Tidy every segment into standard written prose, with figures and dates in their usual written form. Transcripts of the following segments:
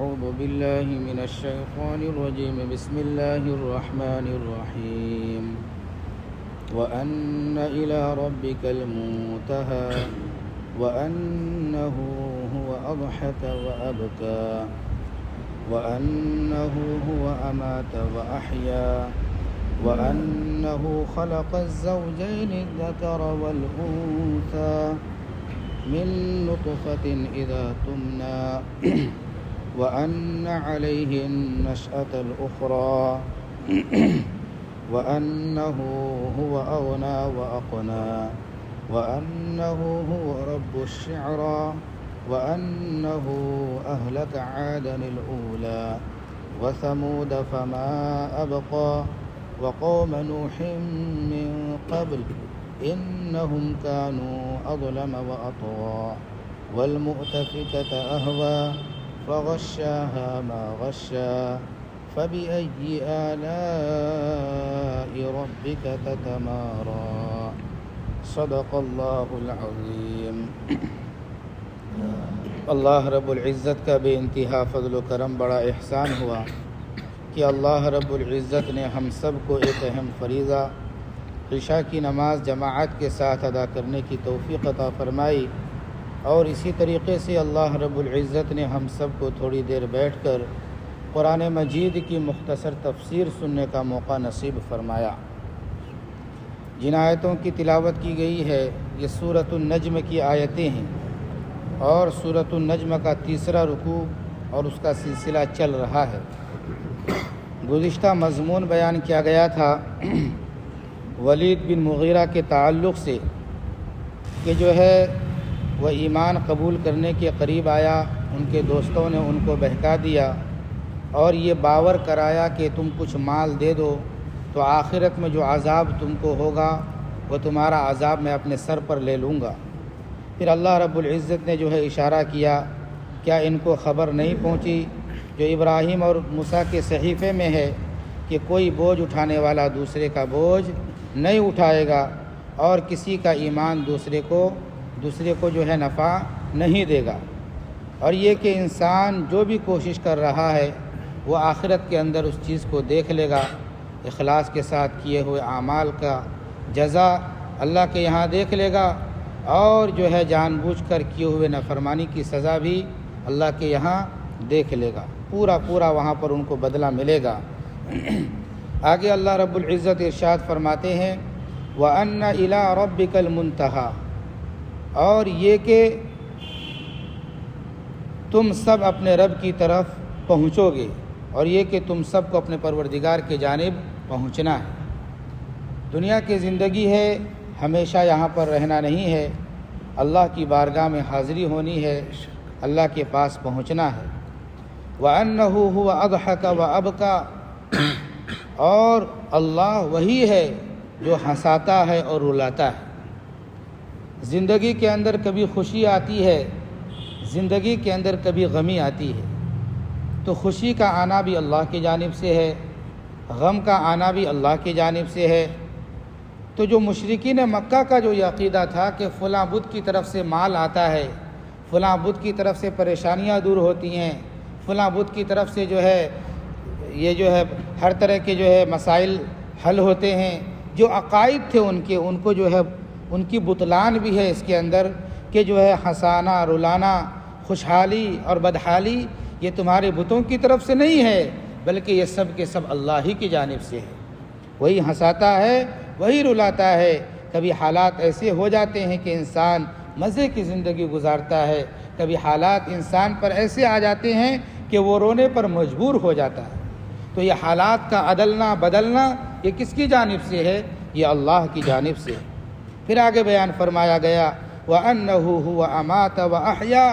أعوذ بالله من الشيطان الرجيم. بسم الله الرحمن الرحيم. وأن إلى ربك المنتهى وأنه هو أضحك وأبكى وأنه هو أمات وأحيا وأنه خلق الزوجين الذكر والأنثى من نطفة إذا تمنى وأن عليه النشأة الأخرى وأنه هو أغنى وأقنى وأنه هو رب الشعرى وأنه أهلك عادا الأولى وثمود فما أبقى وقوم نوح من قبل إنهم كانوا أظلم وأطغى والمؤتفكة أهوى فغشاها ما غشا فبأي آلاء ربك تتمارى. صدق اللہ العظیم. اللہ رب العزت کا بے انتہا فضل و کرم، بڑا احسان ہوا کہ اللہ رب العزت نے ہم سب کو ایک اہم فریضہ عشاء کی نماز جماعت کے ساتھ ادا کرنے کی توفیق عطا فرمائی، اور اسی طریقے سے اللہ رب العزت نے ہم سب کو تھوڑی دیر بیٹھ کر قرآن مجید کی مختصر تفسیر سننے کا موقع نصیب فرمایا. جن آیتوں کی تلاوت کی گئی ہے یہ سورۃ النجم کی آیتیں ہیں، اور سورۃ النجم کا تیسرا رکوع اور اس کا سلسلہ چل رہا ہے. گزشتہ مضمون بیان کیا گیا تھا ولید بن مغیرہ کے تعلق سے کہ جو ہے وہ ایمان قبول کرنے کے قریب آیا، ان کے دوستوں نے ان کو بہکا دیا اور یہ باور کرایا کہ تم کچھ مال دے دو تو آخرت میں جو عذاب تم کو ہوگا وہ تمہارا عذاب میں اپنے سر پر لے لوں گا. پھر اللہ رب العزت نے جو ہے اشارہ کیا، کیا ان کو خبر نہیں پہنچی جو ابراہیم اور موسیٰ کے صحیفے میں ہے کہ کوئی بوجھ اٹھانے والا دوسرے کا بوجھ نہیں اٹھائے گا، اور کسی کا ایمان دوسرے کو جو ہے نفع نہیں دے گا. اور یہ کہ انسان جو بھی کوشش کر رہا ہے وہ آخرت کے اندر اس چیز کو دیکھ لے گا. اخلاص کے ساتھ کیے ہوئے اعمال کا جزا اللہ کے یہاں دیکھ لے گا، اور جو ہے جان بوجھ کر کیے ہوئے نافرمانی کی سزا بھی اللہ کے یہاں دیکھ لے گا. پورا وہاں پر ان کو بدلہ ملے گا. آگے اللہ رب العزت ارشاد فرماتے ہیں وَأَنَّ إِلَىٰ رَبِّكَ الْمُنْتَهَىٰ، اور یہ کہ تم سب اپنے رب کی طرف پہنچو گے، اور یہ کہ تم سب کو اپنے پروردگار کے جانب پہنچنا ہے. دنیا کی زندگی ہے، ہمیشہ یہاں پر رہنا نہیں ہے، اللہ کی بارگاہ میں حاضری ہونی ہے، اللہ کے پاس پہنچنا ہے. وَأَنَّهُ هُوَ أَضْحَكَ وَأَبْكَى، اور اللہ وہی ہے جو ہنساتا ہے اور رلاتا ہے. زندگی کے اندر کبھی خوشی آتی ہے، زندگی کے اندر کبھی غمی آتی ہے، تو خوشی کا آنا بھی اللہ کی جانب سے ہے، غم کا آنا بھی اللہ کی جانب سے ہے. تو جو مشرکین مکہ کا جو یہ عقیدہ تھا کہ فلاں بت کی طرف سے مال آتا ہے، فلاں بت کی طرف سے پریشانیاں دور ہوتی ہیں، فلاں بت کی طرف سے جو ہے یہ جو ہے ہر طرح کے جو ہے مسائل حل ہوتے ہیں، جو عقائد تھے ان کو جو ہے ان کی بطلان بھی ہے اس کے اندر کہ جو ہے ہنسانا، رلانا، خوشحالی اور بدحالی یہ تمہارے بتوں کی طرف سے نہیں ہے، بلکہ یہ سب کے سب اللہ ہی کی جانب سے ہے. وہی ہنساتا ہے، وہی رلاتا ہے. کبھی حالات ایسے ہو جاتے ہیں کہ انسان مزے کی زندگی گزارتا ہے، کبھی حالات انسان پر ایسے آ جاتے ہیں کہ وہ رونے پر مجبور ہو جاتا ہے. تو یہ حالات کا عدلنا بدلنا یہ کس کی جانب سے ہے؟ یہ اللہ کی جانب سے. پھر آگے بیان فرمایا گیا وَأَنَّهُ هُوَ أَمَاتَ وَأَحْيَا،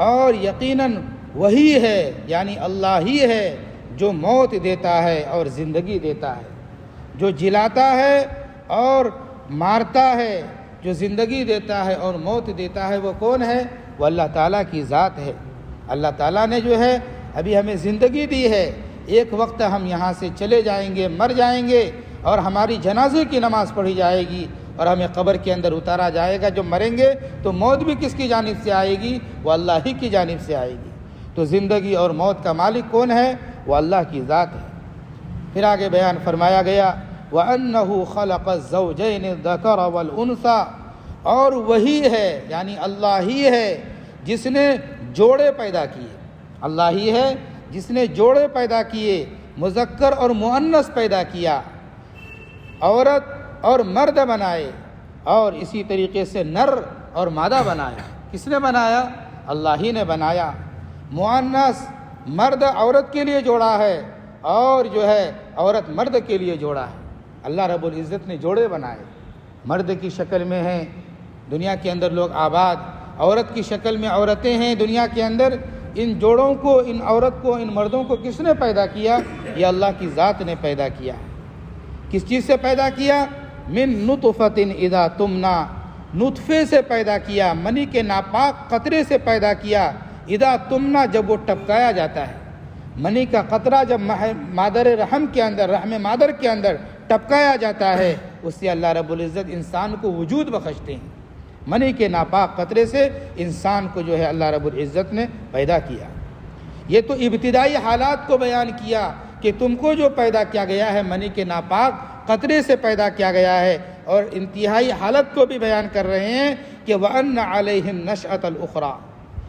اور یقیناً وہی ہے یعنی اللہ ہی ہے جو موت دیتا ہے اور زندگی دیتا ہے، جو جلاتا ہے اور مارتا ہے، جو زندگی دیتا ہے اور موت دیتا ہے. وہ کون ہے؟ وہ اللہ تعالیٰ کی ذات ہے. اللہ تعالیٰ نے جو ہے ابھی ہمیں زندگی دی ہے، ایک وقت ہم یہاں سے چلے جائیں گے، مر جائیں گے، اور ہماری جنازے کی نماز پڑھی جائے گی اور ہمیں قبر کے اندر اتارا جائے گا. جب مریں گے تو موت بھی کس کی جانب سے آئے گی؟ وہ اللہ ہی کی جانب سے آئے گی. تو زندگی اور موت کا مالک کون ہے؟ وہ اللہ کی ذات ہے۔ پھر آگے بیان فرمایا گیا وَأَنَّهُ خَلَقَ الزَّوْجَيْنِ الذَّكَرَ وَالْأُنثَى، اور وہی ہے یعنی اللہ ہی ہے جس نے جوڑے پیدا کیے، اللہ ہی ہے جس نے جوڑے پیدا کیے، مذکر اور مؤنث پیدا کیا، عورت اور مرد بنائے، اور اسی طریقے سے نر اور مادہ بنایا۔ کس نے بنایا؟ اللہ ہی نے بنایا۔ مؤنث مرد عورت کے لیے جوڑا ہے، اور جو ہے عورت مرد کے لیے جوڑا ہے۔ اللہ رب العزت نے جوڑے بنائے، مرد کی شکل میں ہیں دنیا کے اندر لوگ آباد، عورت کی شکل میں عورتیں ہیں دنیا کے اندر۔ ان جوڑوں کو، ان عورت کو، ان مردوں کو کس نے پیدا کیا؟ یہ اللہ کی ذات نے پیدا کیا۔ کس چیز سے پیدا کیا؟ من نطفۃ اذا تمنا، نطفے سے پیدا کیا، منی کے ناپاک قطرے سے پیدا کیا۔ اذا تمنا، جب وہ ٹپکایا جاتا ہے، منی کا قطرہ جب مادر رحم کے اندر، رحم مادر کے اندر ٹپکایا جاتا ہے، اس سے اللہ رب العزت انسان کو وجود بخشتے ہیں۔ منی کے ناپاک قطرے سے انسان کو جو ہے اللہ رب العزت نے پیدا کیا۔ یہ تو ابتدائی حالات کو بیان کیا کہ تم کو جو پیدا کیا گیا ہے منی کے ناپاک قطرے سے پیدا کیا گیا ہے، اور انتہائی حالت کو بھی بیان کر رہے ہیں کہ وَأَنَّ عَلَيْهِ النَّشْأَةَ الْأُخْرَى۔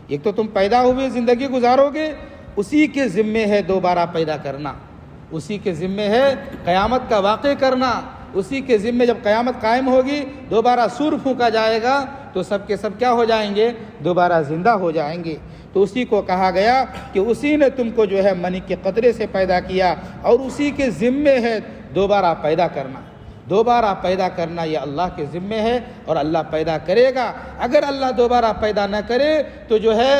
ایک تو تم پیدا ہوئے زندگی گزارو گے، اسی کے ذمے ہے دوبارہ پیدا کرنا، اسی کے ذمے ہے قیامت کا واقع کرنا، اسی کے ذمے جب قیامت قائم ہوگی، دوبارہ سور پھونکا جائے گا تو سب کے سب کیا ہو جائیں گے؟ دوبارہ زندہ ہو جائیں گے۔ تو اسی کو کہا گیا کہ اسی نے تم کو جو ہے منی کے قطرے سے پیدا کیا، اور اسی کے ذمے ہے دوبارہ پیدا کرنا۔ دوبارہ پیدا کرنا یہ اللہ کے ذمے ہے، اور اللہ پیدا کرے گا۔ اگر اللہ دوبارہ پیدا نہ کرے تو جو ہے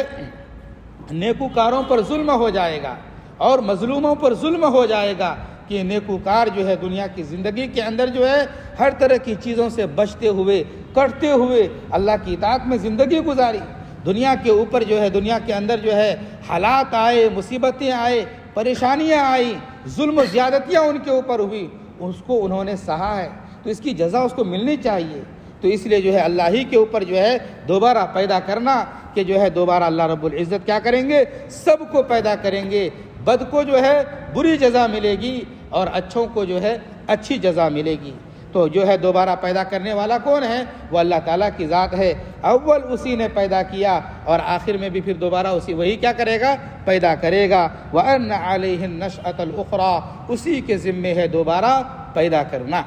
نیکوکاروں پر ظلم ہو جائے گا، اور مظلوموں پر ظلم ہو جائے گا، کہ نیکوکار جو ہے دنیا کی زندگی کے اندر جو ہے ہر طرح کی چیزوں سے بچتے ہوئے، کرتے ہوئے اللہ کی اطاعت میں زندگی گزاری۔ دنیا کے اوپر جو ہے، دنیا کے اندر جو ہے حالات آئے، مصیبتیں آئے، پریشانیاں آئیں، ظلم و زیادتیاں ان کے اوپر ہوئی، اس کو انہوں نے سہا ہے، تو اس کی جزا اس کو ملنی چاہیے۔ تو اس لیے جو ہے اللہ ہی کے اوپر جو ہے دوبارہ پیدا کرنا، کہ جو ہے دوبارہ اللہ رب العزت کیا کریں گے؟ سب کو پیدا کریں گے۔ بد کو جو ہے بری جزا ملے گی، اور اچھوں کو جو ہے اچھی جزا ملے گی۔ تو جو ہے دوبارہ پیدا کرنے والا کون ہے؟ وہ اللہ تعالیٰ کی ذات ہے۔ اول اسی نے پیدا کیا، اور آخر میں بھی پھر دوبارہ وہی کیا کرے گا؟ پیدا کرے گا۔ وَأَنَّ عَلَيْهِ النَّشْأَةَ الْأُخْرَى، اسی کے ذمے ہے دوبارہ پیدا کرنا۔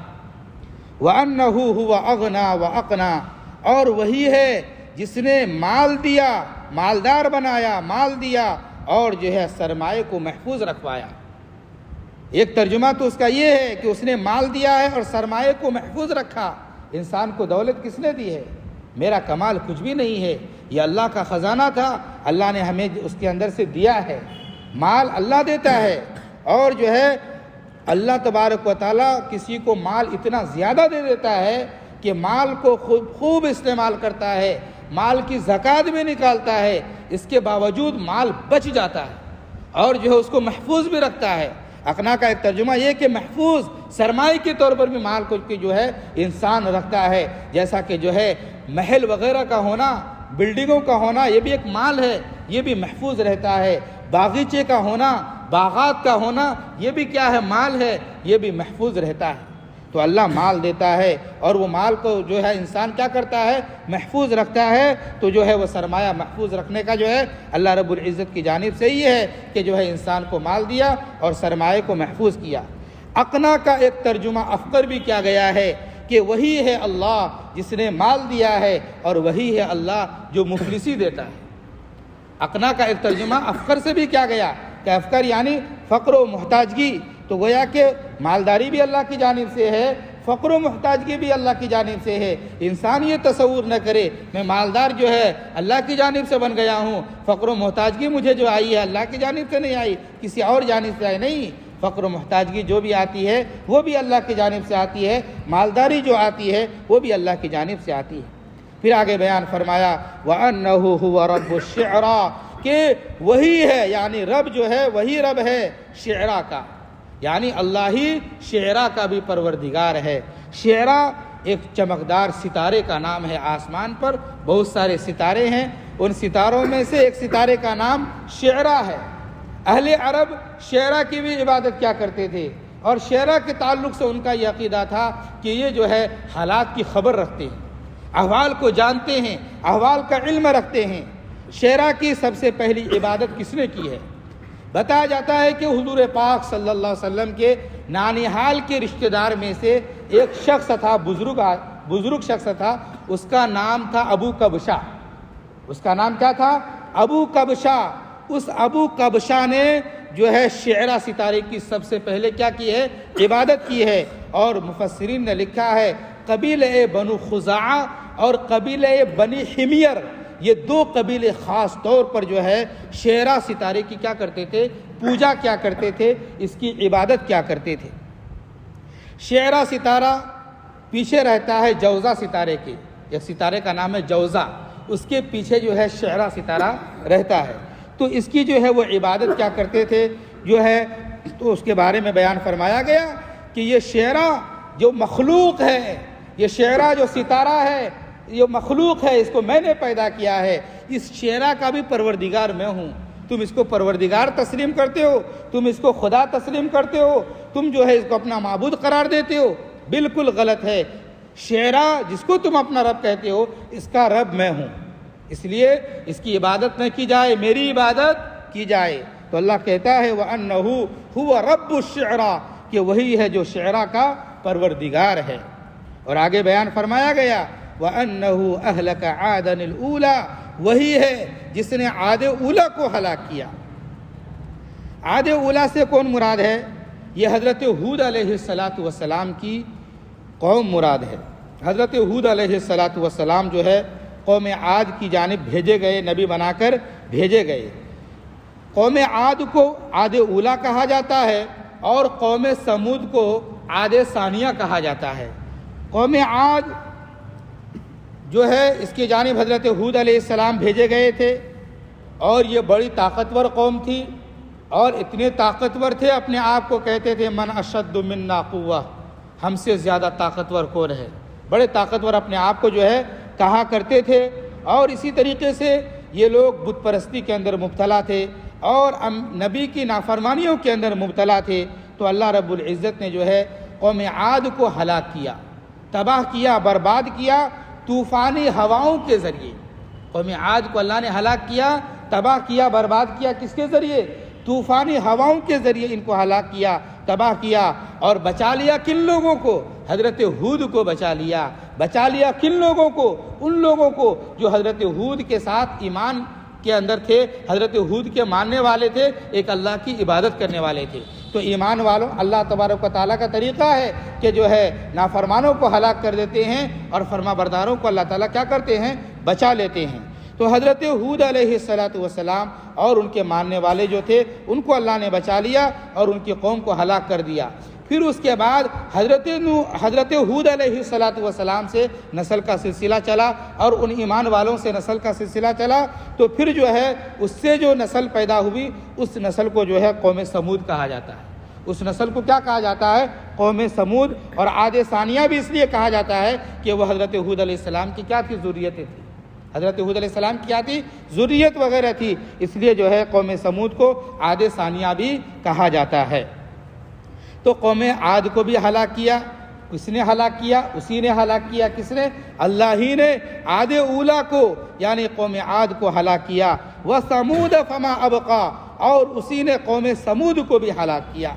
وَأَنَّهُ هُوَ أَغْنَى وَأَقْنَى، اور وہی ہے جس نے مال دیا، مالدار بنایا، مال دیا، اور جو ہے سرمایہ کو محفوظ رکھوایا۔ ایک ترجمہ تو اس کا یہ ہے کہ اس نے مال دیا ہے اور سرمایہ کو محفوظ رکھا۔ انسان کو دولت کس نے دی ہے؟ میرا کمال کچھ بھی نہیں ہے، یہ اللہ کا خزانہ تھا، اللہ نے ہمیں اس کے اندر سے دیا ہے۔ مال اللہ دیتا ہے، اور جو ہے اللہ تبارک و تعالیٰ کسی کو مال اتنا زیادہ دے دیتا ہے کہ مال کو خوب استعمال کرتا ہے، مال کی زکوٰۃ بھی نکالتا ہے، اس کے باوجود مال بچ جاتا ہے، اور جو ہے اس کو محفوظ بھی رکھتا ہے۔ اقنا کا ایک ترجمہ یہ کہ محفوظ سرمایہ کے طور پر بھی مال کو جو ہے انسان رکھتا ہے۔ جیسا کہ جو ہے محل وغیرہ کا ہونا، بلڈنگوں کا ہونا، یہ بھی ایک مال ہے، یہ بھی محفوظ رہتا ہے۔ باغیچے کا ہونا، باغات کا ہونا، یہ بھی کیا ہے؟ مال ہے، یہ بھی محفوظ رہتا ہے۔ تو اللہ مال دیتا ہے، اور وہ مال کو جو ہے انسان کیا کرتا ہے؟ محفوظ رکھتا ہے۔ تو جو ہے وہ سرمایہ محفوظ رکھنے کا جو ہے اللہ رب العزت کی جانب سے ہی ہے کہ جو ہے انسان کو مال دیا اور سرمایہ کو محفوظ کیا۔ اقنا کا ایک ترجمہ افقر بھی کیا گیا ہے کہ وہی ہے اللہ جس نے مال دیا ہے، اور وہی ہے اللہ جو مفلسی دیتا ہے۔ اقنا کا ایک ترجمہ افقر سے بھی کیا گیا کہ افقر یعنی فقر و محتاجگی، تو گویا کہ مالداری بھی اللہ کی جانب سے ہے، فقر و محتاجگی بھی اللہ کی جانب سے ہے۔ انسان یہ تصور نہ کرے میں مالدار جو ہے اللہ کی جانب سے بن گیا ہوں، فقر و محتاجگی مجھے جو آئی ہے اللہ کی جانب سے نہیں آئی، کسی اور جانب سے آئی، نہیں۔ فقر و محتاجگی جو بھی آتی ہے وہ بھی اللہ کی جانب سے آتی ہے، مالداری جو آتی ہے وہ بھی اللہ کی جانب سے آتی ہے۔ پھر آگے بیان فرمایا وَأَنَّهُ هُوَ رَبُّ الشِّعْرَى، کہ وہی ہے یعنی رب جو ہے وہی رب ہے شعرا کا، یعنی اللہ ہی شعرا کا بھی پروردگار ہے۔ شعرا ایک چمکدار ستارے کا نام ہے، آسمان پر بہت سارے ستارے ہیں، ان ستاروں میں سے ایک ستارے کا نام شعرا ہے۔ اہل عرب شعرا کی بھی عبادت کیا کرتے تھے، اور شعرا کے تعلق سے ان کا یہ عقیدہ تھا کہ یہ جو ہے حالات کی خبر رکھتے ہیں، احوال کو جانتے ہیں، احوال کا علم رکھتے ہیں۔ شعرا کی سب سے پہلی عبادت کس نے کی ہے؟ بتایا جاتا ہے کہ حضور پاک صلی اللہ علیہ وسلم کے نانیہال کے رشتہ دار میں سے ایک شخص تھا، بزرگ شخص تھا، اس کا نام تھا ابو کبشہ۔ اس کا نام کیا تھا؟ ابو کبشہ۔ اس ابو کبشہ نے جو ہے شعرا ستارے کی سب سے پہلے کیا کی ہے؟ عبادت کی ہے۔ اور مفسرین نے لکھا ہے قبیلہ بنو خزاعہ اور قبیلہ بنی حمیر، یہ دو قبیلے خاص طور پر جو ہے شعرا ستارے کی کیا کرتے تھے؟ پوجا کیا کرتے تھے، اس کی عبادت کیا کرتے تھے۔ شعرا ستارہ پیچھے رہتا ہے جوزہ ستارے کے، ایک ستارے کا نام ہے جوزہ، اس کے پیچھے جو ہے شعرا ستارہ رہتا ہے۔ تو اس کی جو ہے وہ عبادت کیا کرتے تھے جو ہے، تو اس کے بارے میں بیان فرمایا گیا کہ یہ شعرا جو مخلوق ہے، یہ شعرا جو ستارہ ہے، یہ مخلوق ہے، اس کو میں نے پیدا کیا ہے، اس شعرا کا بھی پروردگار میں ہوں۔ تم اس کو پروردگار تسلیم کرتے ہو، تم اس کو خدا تسلیم کرتے ہو، تم جو ہے اس کو اپنا معبود قرار دیتے ہو، بالکل غلط ہے۔ شعرا جس کو تم اپنا رب کہتے ہو، اس کا رب میں ہوں، اس لیے اس کی عبادت نہ کی جائے، میری عبادت کی جائے۔ تو اللہ کہتا ہے وَأَنَّهُ هُوَ رَبُّ الشِّعْرَى، کہ وہی ہے جو شعرا کا پروردگار ہے۔ اور آگے بیان فرمایا گیا وَأَنَّهُ أَهْلَكَ عَادًا الْأُولَى، وہی ہے جس نے عاد اولا کو ہلاک کیا۔ عاد اولا سے کون مراد ہے؟ یہ حضرت ہود علیہ السلام کی قوم مراد ہے۔ حضرت ہود علیہ السلام جو ہے قوم عاد کی جانب بھیجے گئے، نبی بنا کر بھیجے گئے۔ قوم عاد کو عاد اولا کہا جاتا ہے اور قوم سمود کو عاد ثانیہ کہا جاتا ہے۔ قوم عاد جو ہے اس کی جانب حضرت ہود علیہ السلام بھیجے گئے تھے، اور یہ بڑی طاقتور قوم تھی، اور اتنے طاقتور تھے اپنے آپ کو کہتے تھے من اشد منا قوہ، ہم سے زیادہ طاقتور کون ہے، بڑے طاقتور اپنے آپ کو جو ہے کہا کرتے تھے۔ اور اسی طریقے سے یہ لوگ بت پرستی کے اندر مبتلا تھے اور نبی کی نافرمانیوں کے اندر مبتلا تھے۔ تو اللہ رب العزت نے جو ہے قوم عاد کو ہلاک کیا، تباہ کیا، برباد کیا طوفانی ہواؤں کے ذریعے۔ قوم عاد کو اللہ نے ہلاک کیا، تباہ کیا، برباد کیا، کس کے ذریعے؟ طوفانی ہواؤں کے ذریعے ان کو ہلاک کیا، تباہ کیا۔ اور بچا لیا کن لوگوں کو؟ حضرت ہود کو بچا لیا۔ بچا لیا کن لوگوں کو؟ ان لوگوں کو جو حضرت ہود کے ساتھ ایمان کے اندر تھے، حضرت ہود کے ماننے والے تھے، ایک اللہ کی عبادت کرنے والے تھے۔ تو ایمان والوں، اللہ تبارک و تعالیٰ کا طریقہ ہے کہ جو ہے نافرمانوں کو ہلاک کر دیتے ہیں اور فرما برداروں کو اللہ تعالیٰ کیا کرتے ہیں؟ بچا لیتے ہیں۔ تو حضرت ہود علیہ السلام اور ان کے ماننے والے جو تھے ان کو اللہ نے بچا لیا اور ان کی قوم کو ہلاک کر دیا۔ پھر اس کے بعد حضرت ہود علیہ السلام سے نسل کا سلسلہ چلا اور ان ایمان والوں سے نسل کا سلسلہ چلا۔ تو پھر جو ہے اس سے جو نسل پیدا ہوئی اس نسل کو جو ہے قوم سمود کہا جاتا ہے۔ اس نسل کو کیا کہا جاتا ہے؟ قوم سمود۔ اور عاد ثانیہ بھی اس لیے کہا جاتا ہے کہ وہ حضرت ہود علیہ السلام کی کیا تھی؟ ذریتیں تھی۔ حضرت ہود علیہ السلام کی کیا تھی؟ ذریت وغیرہ تھی، اس لیے جو ہے قوم سمود کو عاد ثانیہ بھی کہا جاتا ہے۔ تو قوم عاد کو بھی ہلاک کیا، کس نے ہلاک کیا؟ اسی نے ہلاک کیا۔ کس نے؟ اللہ ہی نے عاد اولا کو یعنی قوم عاد کو ہلاک کیا۔ وَثَمُودَ فَمَا أَبْقَى، اور اسی نے قوم سمود کو بھی ہلاک کیا،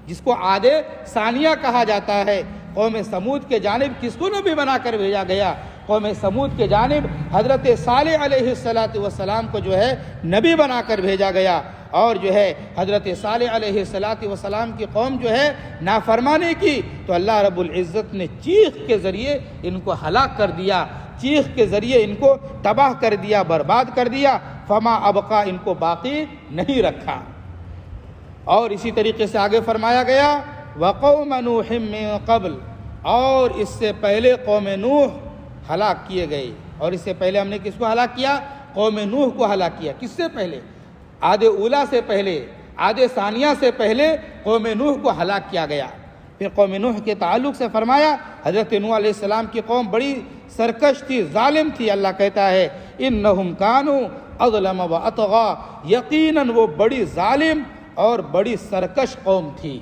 جس کو عاد ثانیہ کہا جاتا ہے۔ قوم سمود کے جانب کس کو نبی بنا کر بھیجا گیا؟ قوم سمود کے جانب حضرت صالح علیہ السلام کو جو ہے نبی بنا کر بھیجا گیا۔ اور جو ہے حضرت صالح علیہ السلام کی قوم جو ہے نافرمانی کی تو اللہ رب العزت نے چیخ کے ذریعے ان کو ہلاک کر دیا، چیخ کے ذریعے ان کو تباہ کر دیا، برباد کر دیا۔ فما ابقا، ان کو باقی نہیں رکھا۔ اور اسی طریقے سے آگے فرمایا گیا وقوم نوح من قبل، اور اس سے پہلے قوم نوح ہلاک کیے گئے۔ اور اس سے پہلے ہم نے کس کو ہلاک کیا؟ قوم نوح کو ہلاک کیا۔ کس سے پہلے؟ عاد اولا سے پہلے، عاد ثانیہ سے پہلے قوم نوح کو ہلاک کیا گیا۔ پھر قوم نوح کے تعلق سے فرمایا حضرت نوح علیہ السلام کی قوم بڑی سرکش تھی، ظالم تھی۔ اللہ کہتا ہے انہم کانوا اظلم و اطغی، یقیناً وہ بڑی ظالم اور بڑی سرکش قوم تھی۔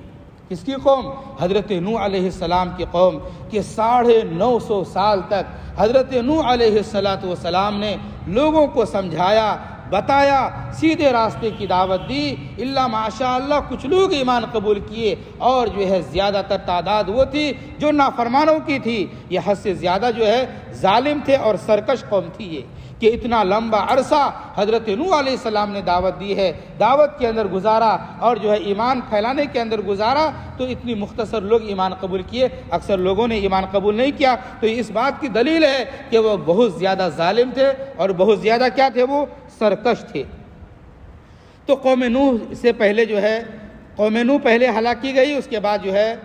کس کی قوم؟ حضرت نوح علیہ السلام کی قوم، کہ 950 سال تک حضرت نوح علیہ السلام نے لوگوں کو سمجھایا، بتایا، سیدھے راستے کی دعوت دی، اللہ ماشاء اللہ کچھ لوگ ایمان قبول کیے، اور جو ہے زیادہ تر تعداد وہ تھی جو نافرمانوں کی تھی۔ یہ حد سے زیادہ جو ہے ظالم تھے اور سرکش قوم تھی یہ، کہ اتنا لمبا عرصہ حضرت نوح علیہ السلام نے دعوت دی ہے، دعوت کے اندر گزارا، اور جو ہے ایمان پھیلانے کے اندر گزارا، تو اتنی مختصر لوگ ایمان قبول کیے، اکثر لوگوں نے ایمان قبول نہیں کیا۔ تو اس بات کی دلیل ہے کہ وہ بہت زیادہ ظالم تھے اور بہت زیادہ کیا تھے؟ وہ سرکش تھے۔ تو قوم نوح سے پہلے جو ہے قوم نوح پہلے ہلاک کی گئی، اس کے بعد جو ہے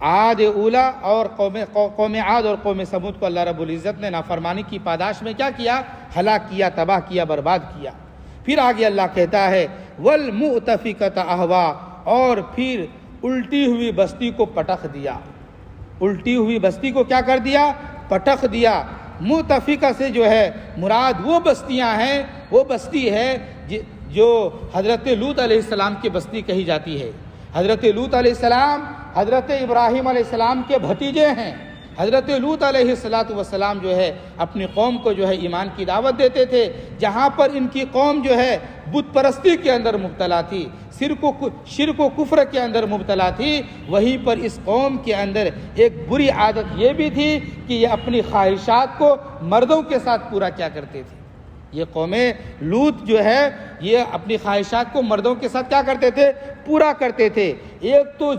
عاد اولا اور قوم عاد اور قوم سمود کو اللہ رب العزت نے نافرمانی کی پاداش میں کیا کیا؟ ہلاک کیا، تباہ کیا، برباد کیا۔ پھر آگے اللہ کہتا ہے والمؤتفکۃ اہوا، اور پھر الٹی ہوئی بستی کو پٹخ دیا۔ الٹی ہوئی بستی کو کیا کر دیا؟ پٹخ دیا۔ مؤتفکہ سے جو ہے مراد وہ بستیاں ہیں، وہ بستی ہے جو حضرت لوط علیہ السلام کی بستی کہی جاتی ہے۔ حضرت لوط علیہ السلام حضرت ابراہیم علیہ السلام کے بھتیجے ہیں۔ حضرت لوط علیہ السلام جو ہے اپنی قوم کو جو ہے ایمان کی دعوت دیتے تھے۔ جہاں پر ان کی قوم جو ہے بت پرستی کے اندر مبتلا تھی، شرک و کفر کے اندر مبتلا تھی، وہیں پر اس قوم کے اندر ایک بری عادت یہ بھی تھی کہ یہ اپنی خواہشات کو مردوں کے ساتھ پورا کیا کرتے تھے۔ یہ قوم لوط جو ہے یہ اپنی خواہشات کو مردوں کے ساتھ کیا کرتے تھے؟ پورا کرتے تھے۔ ایک تو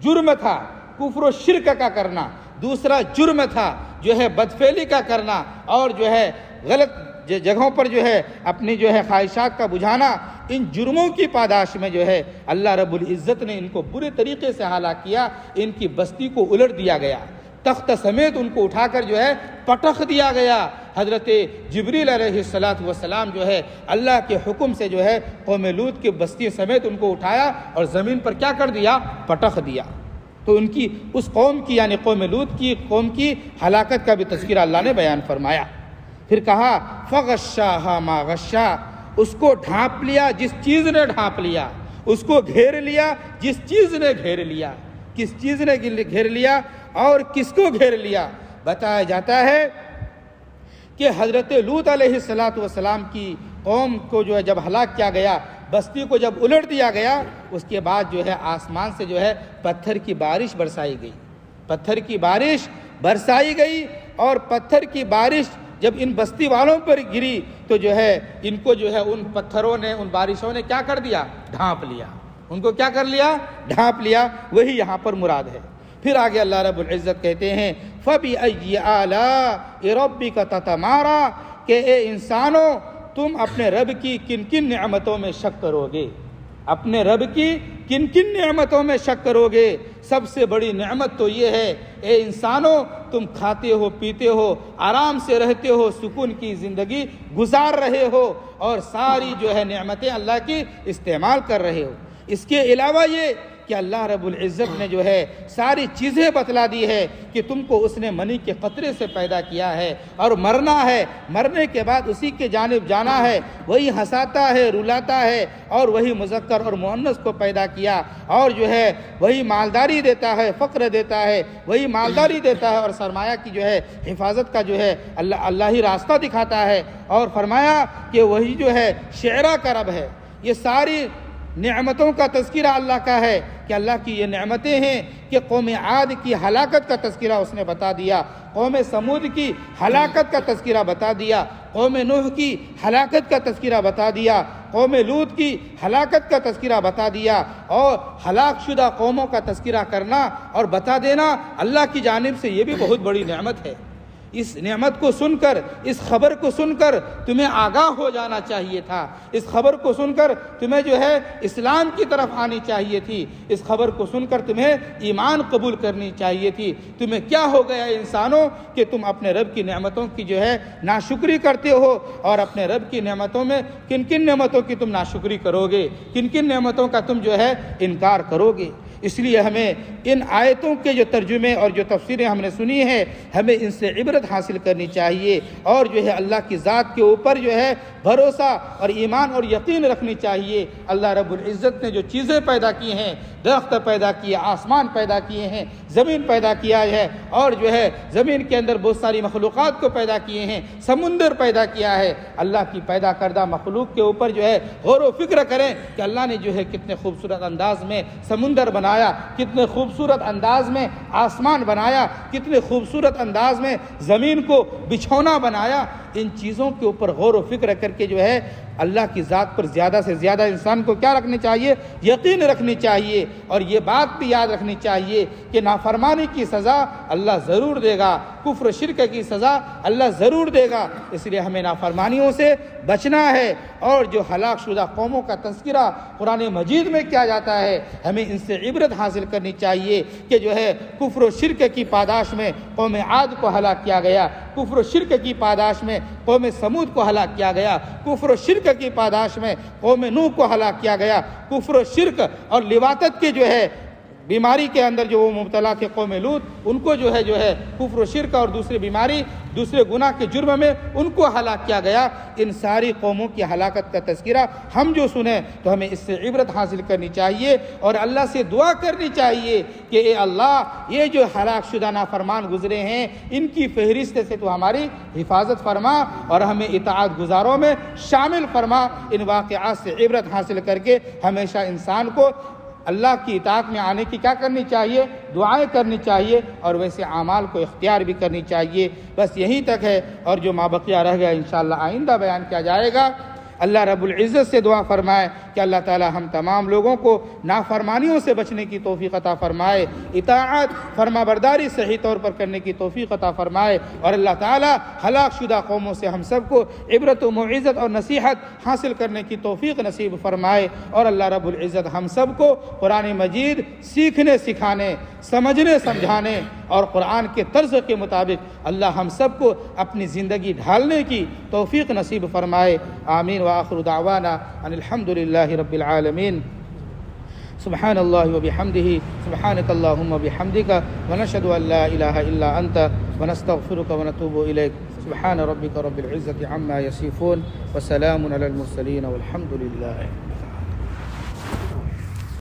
جرم تھا کفر و شرک کا کرنا، دوسرا جرم تھا جو ہے بدفعلی کا کرنا، اور جو ہے غلط جگہوں پر جو ہے اپنی جو ہے خواہشات کا بجھانا۔ ان جرموں کی پاداش میں جو ہے اللہ رب العزت نے ان کو برے طریقے سے ہلاک کیا، ان کی بستی کو الٹ دیا گیا، تخت سمیت ان کو اٹھا کر جو ہے پٹخ دیا گیا۔ حضرت جبریل علیہ السلام جو ہے اللہ کے حکم سے جو ہے قوم لوط کی بستی سمیت ان کو اٹھایا اور زمین پر کیا کر دیا؟ پٹخ دیا۔ تو ان کی اس قوم کی یعنی قوم لوط کی قوم کی ہلاکت کا بھی تذکرہ اللہ نے بیان فرمایا۔ پھر کہا فغشاها ما غشا، اس کو ڈھانپ لیا جس چیز نے ڈھانپ لیا، اس کو گھیر لیا جس چیز نے گھیر لیا۔ کس چیز نے گھیر لیا اور کس کو گھیر لیا؟ بتایا جاتا ہے کہ حضرت لوط علیہ السلام کی قوم کو جو ہے جب ہلاک کیا گیا، بستی کو جب الٹ دیا گیا، اس کے بعد جو ہے آسمان سے جو ہے پتھر کی بارش برسائی گئی۔ پتھر کی بارش برسائی گئی، اور پتھر کی بارش جب ان بستی والوں پر گری تو جو ہے ان کو جو ہے ان پتھروں نے، ان بارشوں نے کیا کر دیا؟ ڈھانپ لیا۔ ان کو کیا کر لیا؟ ڈھانپ لیا۔ وہی یہاں پر مراد ہے۔ پھر آگے اللہ رب العزت کہتے ہیں فَبِأَيِّ آلَاءِ رَبِّكَ تَتَمَارَىٰ، کہ اے انسانوں تم اپنے رب کی کن کن نعمتوں میں شک کرو گے؟ اپنے رب کی کن کن نعمتوں میں شک کرو گے؟ سب سے بڑی نعمت تو یہ ہے اے انسانوں تم کھاتے ہو، پیتے ہو، آرام سے رہتے ہو، سکون کی زندگی گزار رہے ہو، اور ساری جو ہے نعمتیں اللہ کی استعمال کر رہے ہو۔ اس کے علاوہ یہ کہ اللہ رب العزت نے جو ہے ساری چیزیں بتلا دی ہے کہ تم کو اس نے منی کے قطرے سے پیدا کیا ہے، اور مرنا ہے، مرنے کے بعد اسی کے جانب جانا ہے۔ وہی ہنساتا ہے، رلاتا ہے، اور وہی مذکر اور مؤنث کو پیدا کیا، اور جو ہے وہی مالداری دیتا ہے، فقر دیتا ہے، وہی مالداری دیتا ہے، اور سرمایہ کی جو ہے حفاظت کا جو ہے اللہ ہی راستہ دکھاتا ہے، اور فرمایا کہ وہی جو ہے شعرا کا رب ہے۔ یہ ساری نعمتوں کا تذکرہ اللہ کا ہے کہ اللہ کی یہ نعمتیں ہیں کہ قوم عاد کی ہلاکت کا تذکرہ اس نے بتا دیا، قوم سمود کی ہلاکت کا تذکرہ بتا دیا، قوم نوح کی ہلاکت کا تذکرہ بتا دیا، قوم لوط کی ہلاکت کا تذکرہ بتا دیا، اور ہلاک شدہ قوموں کا تذکرہ کرنا اور بتا دینا اللہ کی جانب سے یہ بھی بہت بڑی نعمت ہے۔ اس نعمت کو سن کر، اس خبر کو سن کر تمہیں آگاہ ہو جانا چاہیے تھا۔ اس خبر کو سن کر تمہیں جو ہے اسلام کی طرف آنی چاہیے تھی۔ اس خبر کو سن کر تمہیں ایمان قبول کرنی چاہیے تھی۔ تمہیں کیا ہو گیا انسانوں کہ تم اپنے رب کی نعمتوں کی جو ہے ناشکری کرتے ہو، اور اپنے رب کی نعمتوں میں کن کن نعمتوں کی تم ناشکری کرو گے، کن کن نعمتوں کا تم جو ہے انکار کرو گے۔ اس لیے ہمیں ان آیتوں کے جو ترجمے اور جو تفسیریں ہم نے سنی ہیں ہمیں ان سے عبرت حاصل کرنی چاہیے، اور جو ہے اللہ کی ذات کے اوپر جو ہے بھروسہ اور ایمان اور یقین رکھنی چاہیے۔ اللہ رب العزت نے جو چیزیں پیدا کی ہیں، درخت پیدا کیے، آسمان پیدا کیے ہیں، زمین پیدا کیا ہے، اور جو ہے زمین کے اندر بہت ساری مخلوقات کو پیدا کیے ہیں، سمندر پیدا کیا ہے، اللہ کی پیدا کردہ مخلوق کے اوپر جو ہے غور و فکر کریں کہ اللہ نے جو ہے کتنے خوبصورت انداز میں سمندر بنایا، کتنے خوبصورت انداز میں آسمان بنایا، کتنے خوبصورت انداز میں زمین کو بچھونا بنایا۔ ان چیزوں کے اوپر غور و فکر کر کے جو ہے اللہ کی ذات پر زیادہ سے زیادہ انسان کو کیا رکھنی چاہیے؟ یقین رکھنی چاہیے، اور یہ بات بھی یاد رکھنی چاہیے کہ نافرمانی کی سزا اللہ ضرور دے گا، کفر و شرک کی سزا اللہ ضرور دے گا۔ اس لیے ہمیں نافرمانیوں سے بچنا ہے، اور جو ہلاک شدہ قوموں کا تذکرہ قرآن مجید میں کیا جاتا ہے ہمیں ان سے عبرت حاصل کرنی چاہیے کہ جو ہے کفر و شرک کی پاداش میں قوم عاد کو ہلاک کیا گیا، کفر و شرک کی پاداش میں قوم سمود کو ہلاک کیا گیا، کفر و شرک کی پاداش میں قوم نوح کو ہلاک کیا گیا، کفر و شرک اور لواطت کے جو ہے بیماری کے اندر جو وہ مبتلا تھے قوم لوط، ان کو جو ہے کفر و شرک اور دوسری بیماری، دوسرے گناہ کے جرم میں ان کو ہلاک کیا گیا۔ ان ساری قوموں کی ہلاکت کا تذکرہ ہم جو سنیں تو ہمیں اس سے عبرت حاصل کرنی چاہیے، اور اللہ سے دعا کرنی چاہیے کہ اے اللہ یہ جو ہلاک شدہ نافرمان گزرے ہیں ان کی فہرست سے تو ہماری حفاظت فرما، اور ہمیں اطاعت گزاروں میں شامل فرما۔ ان واقعات سے عبرت حاصل کر کے ہمیشہ انسان کو اللہ کی اطاعت میں آنے کی کیا کرنی چاہیے؟ دعائیں کرنی چاہیے، اور ویسے اعمال کو اختیار بھی کرنی چاہیے۔ بس یہیں تک ہے، اور جو مابقیہ رہ گیا انشاءاللہ آئندہ بیان کیا جائے گا۔ اللہ رب العزت سے دعا فرمائے کہ اللہ تعالی ہم تمام لوگوں کو نافرمانیوں سے بچنے کی توفیق عطا فرمائے، اطاعت فرما برداری صحیح طور پر کرنے کی توفیق عطا فرمائے، اور اللہ تعالی ہلاک شدہ قوموں سے ہم سب کو عبرت و موعظت اور نصیحت حاصل کرنے کی توفیق نصیب فرمائے، اور اللہ رب العزت ہم سب کو قرآن مجید سیکھنے سکھانے، سمجھنے سمجھانے اور قرآن کے طرز کے مطابق اللہ ہم سب کو اپنی زندگی ڈھالنے کی توفیق نصیب فرمائے۔ آمین۔ وآخر دعوانا ان الحمد للہ رب العالمین۔ سبحان اللہ وبحمدہ، سبحانک اللہم وبحمدک، ونشہد ان لا الہ الا انت، ونستغفرک ونتوب الیک۔ سبحان ربک رب العزۃ عما یصفون، وسلام علی المرسلین، والحمد للہ۔